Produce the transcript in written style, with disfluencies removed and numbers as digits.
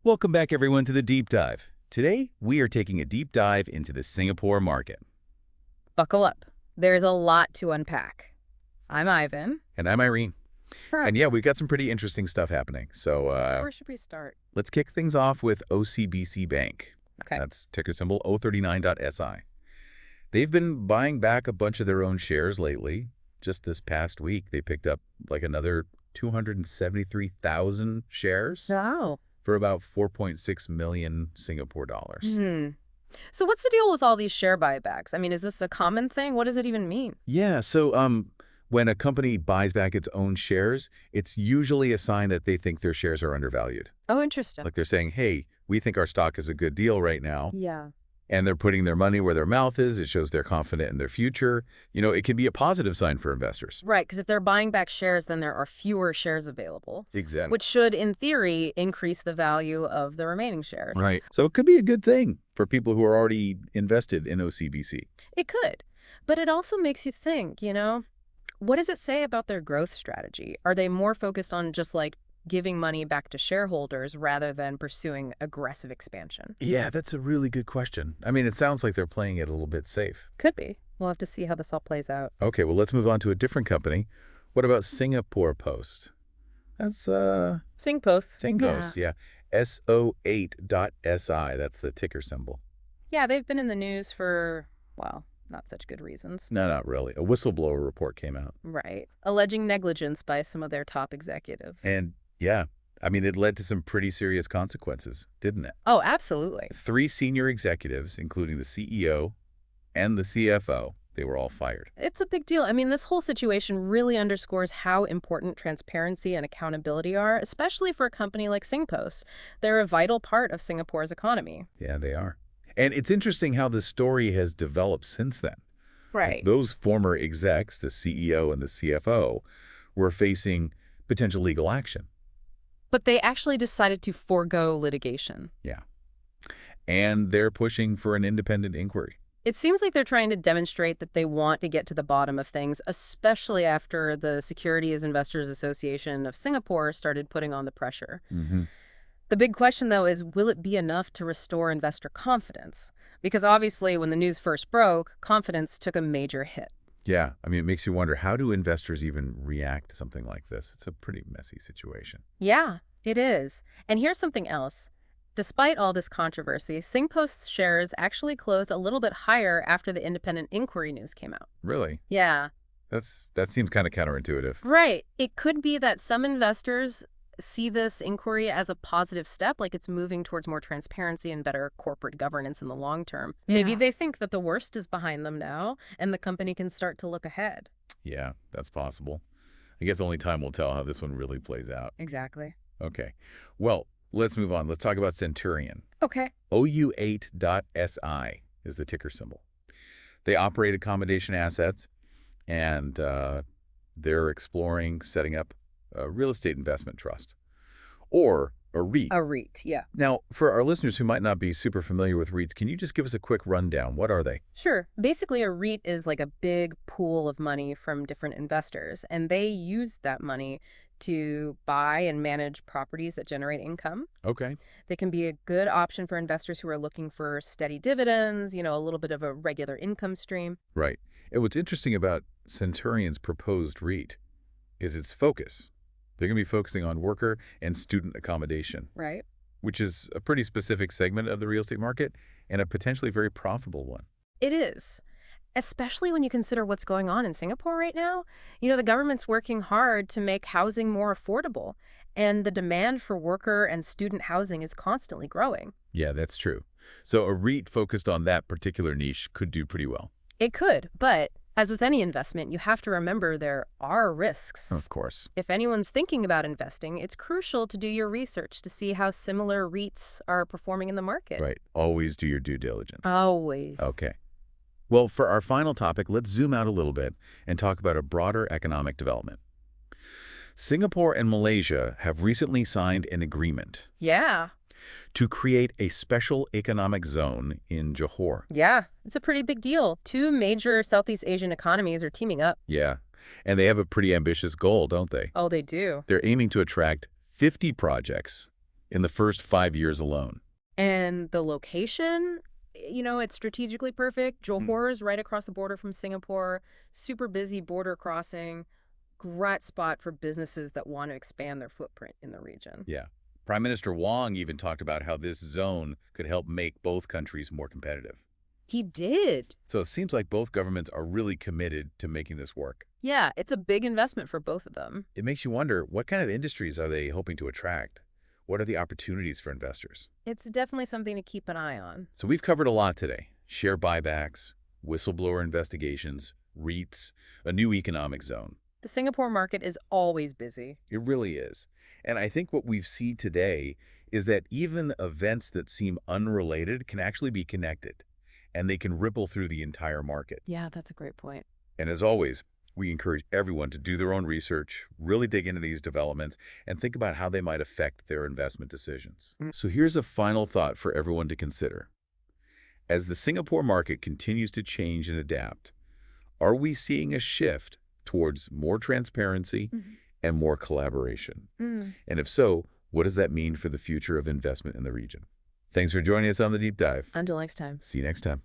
Welcome back, everyone, to the Deep Dive. Today, we are taking a deep dive into the Singapore market. Buckle up. There's a lot to unpack. I'm Ivan. And I'm Irene. Sure. And yeah, we've got some pretty interesting stuff happening. So Where should we start? let's kick things off with OCBC Bank. Okay. That's ticker symbol O39.SI. They've been buying back a bunch of their own shares lately. Just this past week, they picked up like another 273,000 shares Wow. for about 4.6 million Singapore dollars. So what's the deal with all these share buybacks? I mean, is this a common thing? What does it even mean? Yeah, so when a company buys back its own shares, it's usually a sign that they think their shares are undervalued. Oh, interesting. Like they're saying, hey, we think our stock is a good deal right now. Yeah. And they're putting their money where their mouth is. It shows they're confident in their future. You know, it can be a positive sign for investors. Right, because if they're buying back shares, then there are fewer shares available, Exactly. which should, in theory, increase the value of the remaining shares. Right. So it could be a good thing for people who are already invested in OCBC. It could. But it also makes you think, what does it say about their growth strategy? Are they more focused on just like giving money back to shareholders rather than pursuing aggressive expansion? Yeah, that's a really good question. I mean, it sounds like they're playing it a little bit safe. Could be. We'll have to see how this all plays out. Okay, well, let's move on to a different company. What about Singapore-Post? That's SingPost. SingPost, yeah. SO8.SI, that's the ticker symbol. Yeah, they've been in the news for, well, not such good reasons. No, not really. A whistleblower report came out. Right. Alleging negligence by some of their top executives. And yeah, I mean, it led to some pretty serious consequences, didn't it? Oh, absolutely. 3 senior executives, including the CEO and the CFO, they were all fired. It's a big deal. I mean, this whole situation really underscores how important transparency and accountability are, especially for a company like SingPost. They're a vital part of Singapore's economy. Yeah, they are. And it's interesting how the story has developed since then. Right. Those former execs, the CEO and the CFO, were facing potential legal action. But they actually decided to forego litigation. Yeah. And they're pushing for an independent inquiry. It seems like they're trying to demonstrate that they want to get to the bottom of things, especially after the Securities Investors Association of Singapore started putting on the pressure. The big question, though, is will it be enough to restore investor confidence? Because obviously, when the news first broke, confidence took a major hit. Yeah, I mean, it makes you wonder, how do investors even react to something like this? It's a pretty messy situation. Yeah, it is. And here's something else. Despite all this controversy, SingPost's shares actually closed a little bit higher after the independent inquiry news came out. Really? Yeah. That seems kind of counterintuitive. Right. It could be that some investors see this inquiry as a positive step, like it's moving towards more transparency and better corporate governance in the long term. Maybe they think that the worst is behind them now, and the company can start to look ahead. Yeah, that's possible. I guess only time will tell how this one really plays out. Exactly. Okay. Well, let's move on. Let's talk about Centurion. Okay. OU8.SI is the ticker symbol. They operate accommodation assets, and they're exploring setting up a real estate investment trust, or a REIT. A REIT, yeah. Now, for our listeners who might not be super familiar with REITs, can you just give us a quick rundown? What are they? Sure. Basically, a REIT is like a big pool of money from different investors, and they use that money to buy and manage properties that generate income. Okay. They can be a good option for investors who are looking for steady dividends, a little bit of a regular income stream. Right. And what's interesting about Centurion's proposed REIT is its focus. They're going to be focusing on worker and student accommodation. Right. Which is a pretty specific segment of the real estate market and a potentially very profitable one. It is, especially when you consider what's going on in Singapore right now. The government's working hard to make housing more affordable, and the demand for worker and student housing is constantly growing. Yeah, that's true. So a REIT focused on that particular niche could do pretty well. It could, but as with any investment, you have to remember there are risks. Of course. If anyone's thinking about investing, it's crucial to do your research to see how similar REITs are performing in the market. Right. Always do your due diligence. Always. Okay. Well, for our final topic, let's zoom out a little bit and talk about a broader economic development. Singapore and Malaysia have recently signed an agreement. Yeah. To create a special economic zone in Johor. Yeah, it's a pretty big deal. 2 major Southeast Asian economies are teaming up. Yeah, and they have a pretty ambitious goal, don't they? Oh, they do. They're aiming to attract 50 projects in the first 5 years alone. And the location, it's strategically perfect. Johor is right across the border from Singapore, super busy border crossing, great spot for businesses that want to expand their footprint in the region. Yeah. Prime Minister Wong even talked about how this zone could help make both countries more competitive. He did. So it seems like both governments are really committed to making this work. Yeah, it's a big investment for both of them. It makes you wonder, what kind of industries are they hoping to attract? What are the opportunities for investors? It's definitely something to keep an eye on. So we've covered a lot today. Share buybacks, whistleblower investigations, REITs, a new economic zone. The Singapore market is always busy. It really is. And I think what we've seen today is that even events that seem unrelated can actually be connected, and they can ripple through the entire market. Yeah, that's a great point. And as always, we encourage everyone to do their own research, really dig into these developments, and think about how they might affect their investment decisions. So here's a final thought for everyone to consider. As the Singapore market continues to change and adapt, are we seeing a shift towards more transparency and more collaboration? And if so, what does that mean for the future of investment in the region? Thanks for joining us on The Deep Dive. Until next time. See you next time.